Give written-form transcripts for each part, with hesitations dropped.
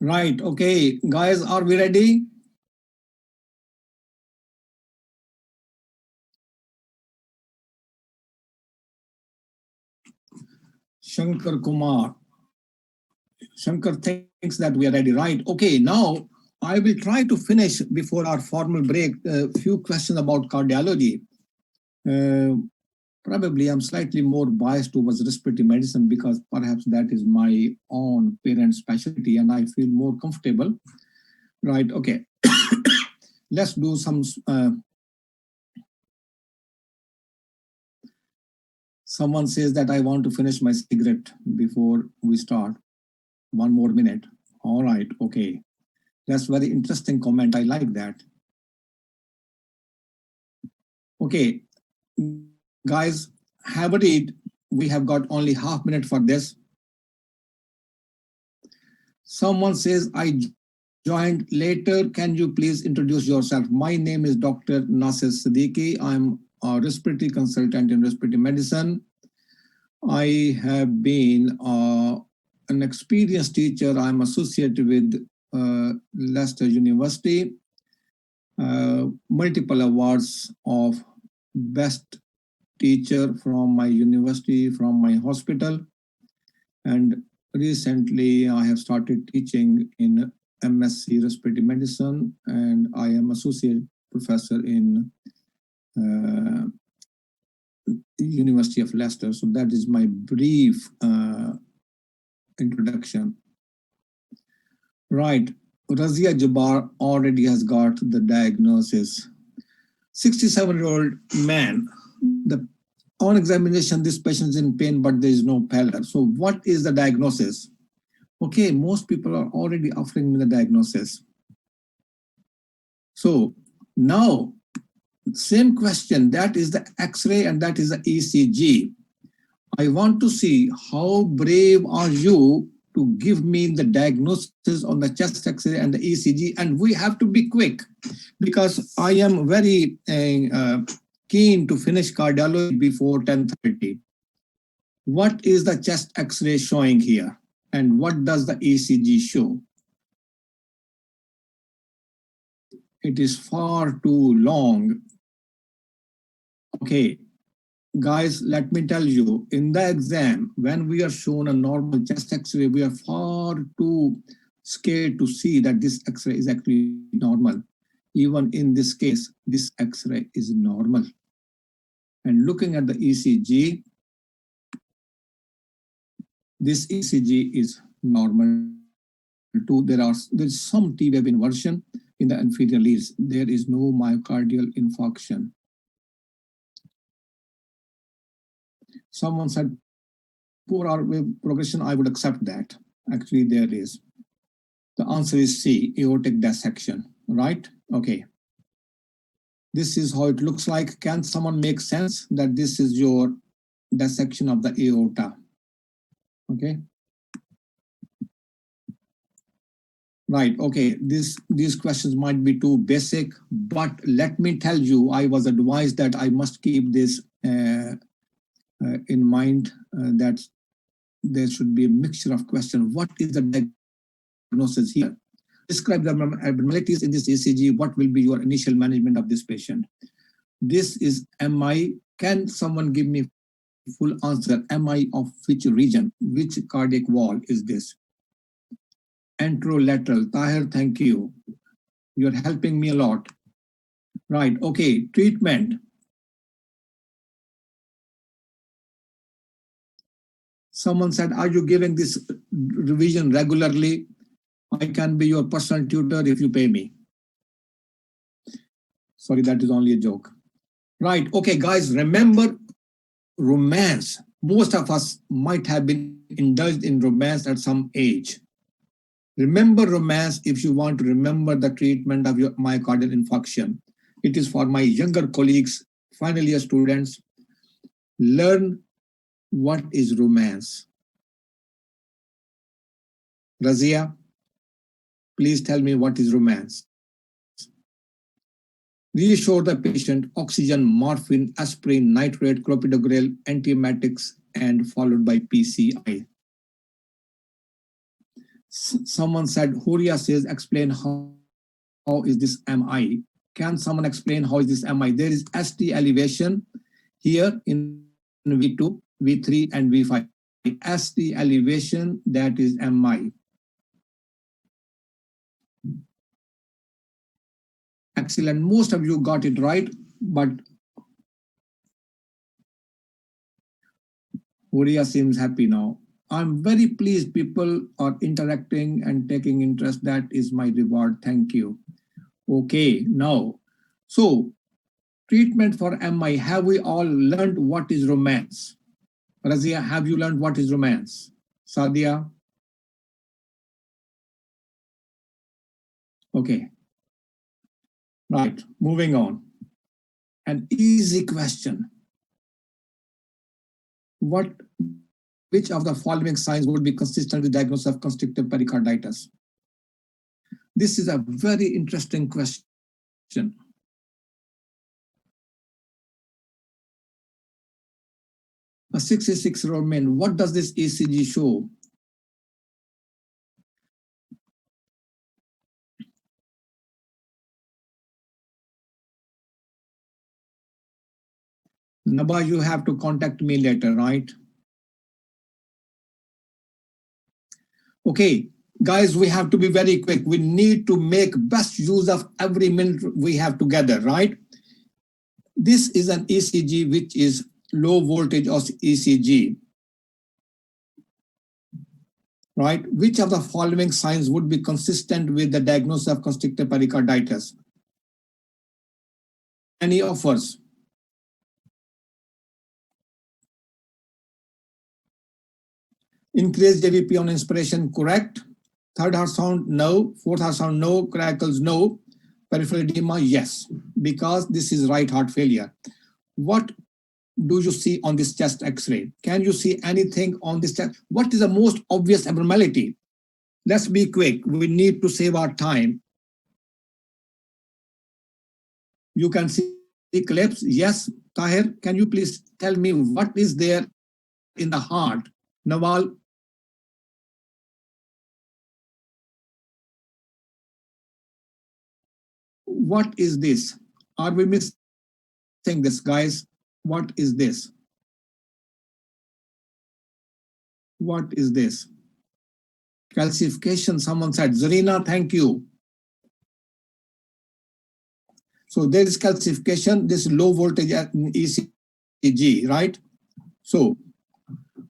Right. Okay, guys, are we ready? Shankar Kumar. Shankar thinks that we are ready. Right. Okay, now I will try to finish before our formal break a few questions about cardiology. Uh, Probably I'm slightly more biased towards respiratory medicine because perhaps that is my own parent specialty and I feel more comfortable. Right. Okay. Let's do some. Someone says that I want to finish my cigarette before we start. 1 more minute. All right. Okay. That's very interesting comment. I like that. Okay, guys, have a read. We have got only half minute for this. Someone says, I joined later. Can you please introduce yourself? My name is Dr. Nasir Siddique. I'm a respiratory consultant in respiratory medicine. I have been an experienced teacher. I'm associated with Leicester University. Multiple awards of best teacher from my university, from my hospital. And recently I have started teaching in MSc Respiratory Medicine, and I am associate professor in University of Leicester. So that is my brief introduction. Right. Razia Jabbar already has got the diagnosis. 67-year-old man. The on examination, this patient is in pain, but there is no pallor. So what is the diagnosis? Okay, most people are already offering me the diagnosis. So now, same question, that is the X-ray and that is the ECG. I want to see how brave are you to give me the diagnosis on the chest X-ray and the ECG, and we have to be quick because I am very keen to finish cardiology before 10:30. What is the chest X-ray showing here? And what does the ECG show? It is far too long. Okay, guys, let me tell you, in the exam, when we are shown a normal chest X-ray, we are far too scared to see that this X-ray is actually normal. Even in this case, this X-ray is normal. And looking at the ECG, this ECG is normal too. There's some T-wave inversion in the inferior leads. There is no myocardial infarction. Someone said poor R-wave progression. I would accept that. Actually, there is. The answer is C, aortic dissection, right? Okay. This is how it looks like. Can someone make sense that this is your dissection of the aorta? Okay. Right. Okay. These questions might be too basic, but let me tell you, I was advised that I must keep this in mind, that there should be a mixture of questions. What is the diagnosis here? Describe the abnormalities in this ECG. What will be your initial management of this patient? This is MI. Can someone give me full answer? MI of which region? Which cardiac wall is this? Anterolateral. Tahir, thank you. You're helping me a lot. Right. Okay. Treatment. Someone said, are you giving this revision regularly? I can be your personal tutor if you pay me. Sorry, that is only a joke. Right. Okay, guys, remember romance. Most of us might have been indulged in romance at some age. Remember romance if you want to remember the treatment of your myocardial infarction. It is for my younger colleagues, final year students. Learn what is romance. Razia, please tell me what is romance. Reassure the patient, oxygen, morphine, aspirin, nitrate, clopidogrel, antiemetics, and followed by PCI. Someone said, Huria says, explain how is this MI? Can someone explain how is this MI? There is ST elevation here in V2, V3, and V5. ST elevation, that is MI. Excellent. Most of you got it right, but Huria seems happy now. I'm very pleased people are interacting and taking interest. That is my reward. Thank you. Okay, now, so treatment for MI, have we all learned what is romance? Razia, have you learned what is romance? Sadia? Okay. Right, moving on. An easy question. Which of the following signs would be consistent with diagnosis of constrictive pericarditis? This is a very interesting question. A 66-year-old man, what does this ECG show? Naba, you have to contact me later, right? Okay, guys, we have to be very quick. We need to make best use of every minute we have together, right? This is an ECG, which is low voltage of ECG, right? Which of the following signs would be consistent with the diagnosis of constrictive pericarditis? Any offers? Increased JVP on inspiration, correct. Third heart sound, no. Fourth heart sound, no. Crackles, no. Peripheral edema, yes, because this is right heart failure. What do you see on this chest X-ray? Can you see anything on this chest? What is the most obvious abnormality? Let's be quick. We need to save our time. You can see eclipse. Yes, Tahir, can you please tell me what is there in the heart? Nawal? What is this? Are we missing this, guys? What is this? What is this? Calcification, someone said. Zarina, thank you. So there is calcification, this low voltage ECG, right? So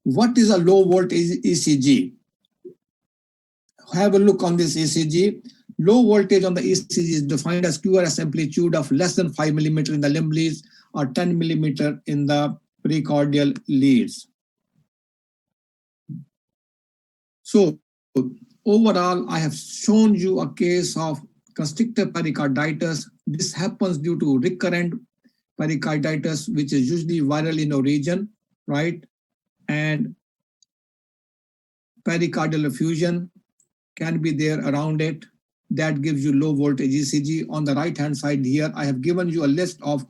what is a low voltage ECG? Have a look on this ECG. Low voltage on the ECG is defined as QRS amplitude of less than 5 millimeter in the limb leads or 10 millimeter in the precordial leads. So overall, I have shown you a case of constrictive pericarditis. This happens due to recurrent pericarditis, which is usually viral in origin, right? And pericardial effusion can be there around it. That gives you low voltage ECG. On the right-hand side here, I have given you a list of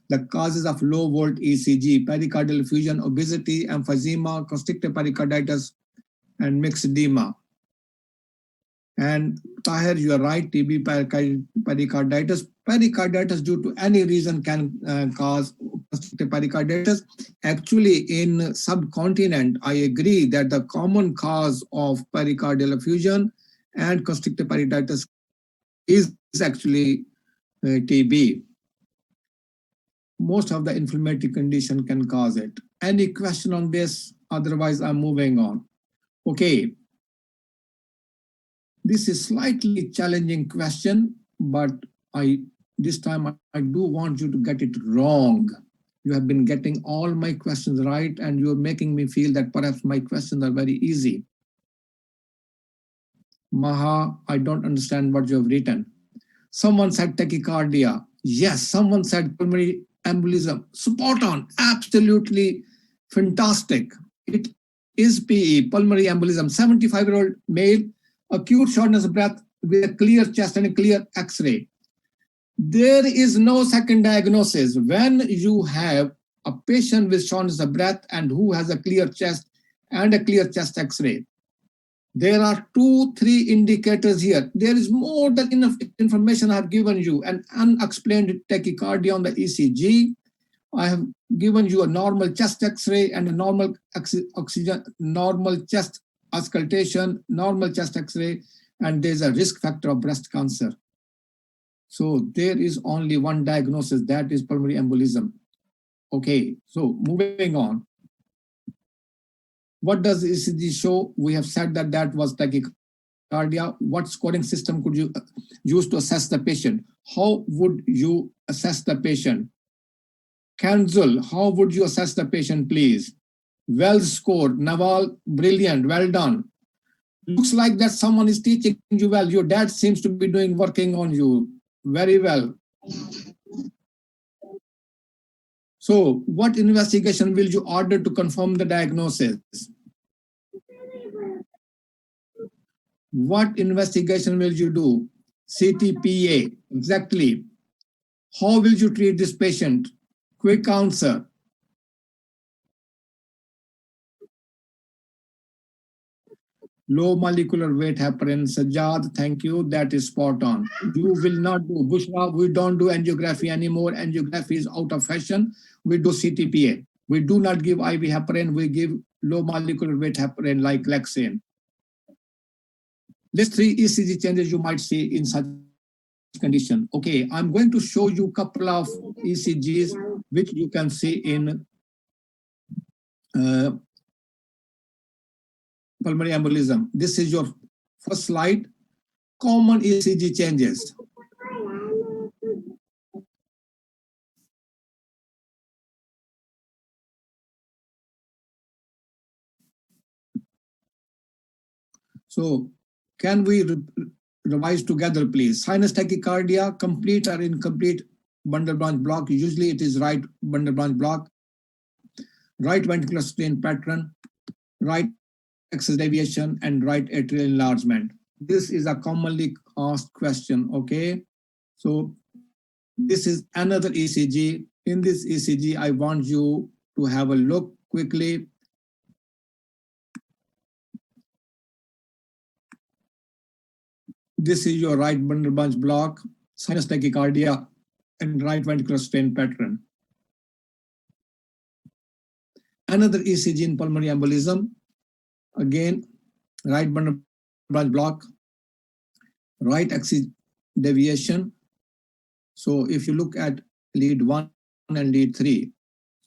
the causes of low volt ECG: pericardial effusion, obesity, emphysema, constrictive pericarditis, and myxedema. And Tahir, you are right, TB pericarditis. Pericarditis due to any reason can cause constrictive pericarditis. Actually, in subcontinent, I agree that the common cause of pericardial effusion and constrictive pericarditis is actually TB. Most of the inflammatory condition can cause it. Any question on this? Otherwise, I'm moving on. Okay. This is slightly challenging question, but this time I do want you to get it wrong. You have been getting all my questions right, and you're making me feel that perhaps my questions are very easy. Maha, I don't understand what you have written. Someone said tachycardia. Yes, someone said pulmonary embolism. Spot on, absolutely fantastic. It is PE, pulmonary embolism. 75-year-old male, acute shortness of breath with a clear chest and a clear X-ray. There is no second diagnosis. When you have a patient with shortness of breath and who has a clear chest and a clear chest X-ray, There are 2-3 indicators here. There is more than enough information I have given you. An unexplained tachycardia on the ECG. I have given you a normal chest X-ray and a normal oxygen, normal chest auscultation, normal chest X-ray, and there's a risk factor of breast cancer. So there is only one diagnosis, that is pulmonary embolism. Okay, so moving on. What does ECG show? We have said that that was tachycardia. What scoring system could you use to assess the patient? How would you assess the patient? Kanzul, how would you assess the patient, please? Well scored. Nawal, brilliant. Well done. Looks like that someone is teaching you well. Your dad seems to be working on you very well. So what investigation will you order to confirm the diagnosis? What investigation will you do? CTPA, exactly. How will you treat this patient? Quick answer. Low molecular weight heparin. Sajjad, thank you. That is spot on. You will not do Bushra. We don't do angiography anymore. Angiography is out of fashion. We do CTPA. We do not give IV heparin. We give low molecular weight heparin like Lexane. List 3 ECG changes you might see in such condition. Okay, I'm going to show you a couple of ECGs which you can see in pulmonary embolism. This is your first slide. Common ECG changes. So can we revise together, please? Sinus tachycardia, complete or incomplete bundle branch block. Usually it is right bundle branch block. Right ventricular strain pattern, right axis deviation, and right atrial enlargement. This is a commonly asked question, okay? So this is another ECG. In this ECG, I want you to have a look quickly. This is your right bundle branch block, sinus tachycardia, and right ventricular strain pattern. Another ECG in pulmonary embolism. Again, right bundle branch block, right axis deviation. So if you look at lead 1 and lead 3,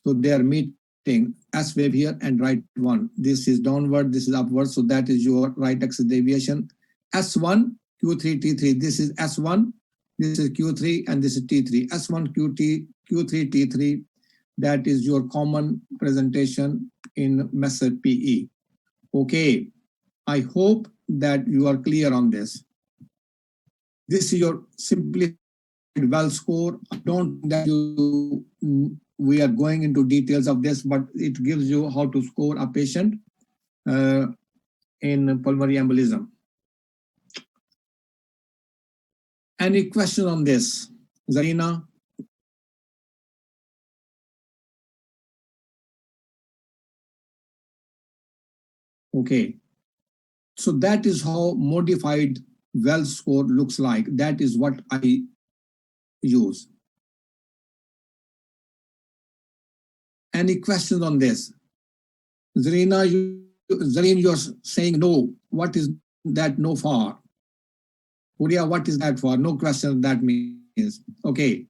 so they are meeting S wave here and right 1. This is downward, this is upward. So that is your right axis deviation. S1, Q3, T3. This is S1, this is Q3, and this is T3. S1, Q3, T3. That is your common presentation in Messer PE. Okay, I hope that you are clear on this. This is your simplified well score. I don't think that we are going into details of this, but it gives you how to score a patient in pulmonary embolism. Any question on this, Zarina? Okay, so that is how modified well score looks like. That is what I use. Any questions on this? Zarina, you're saying no. What is that no for? Huria, what is that for? No question, that means. Okay.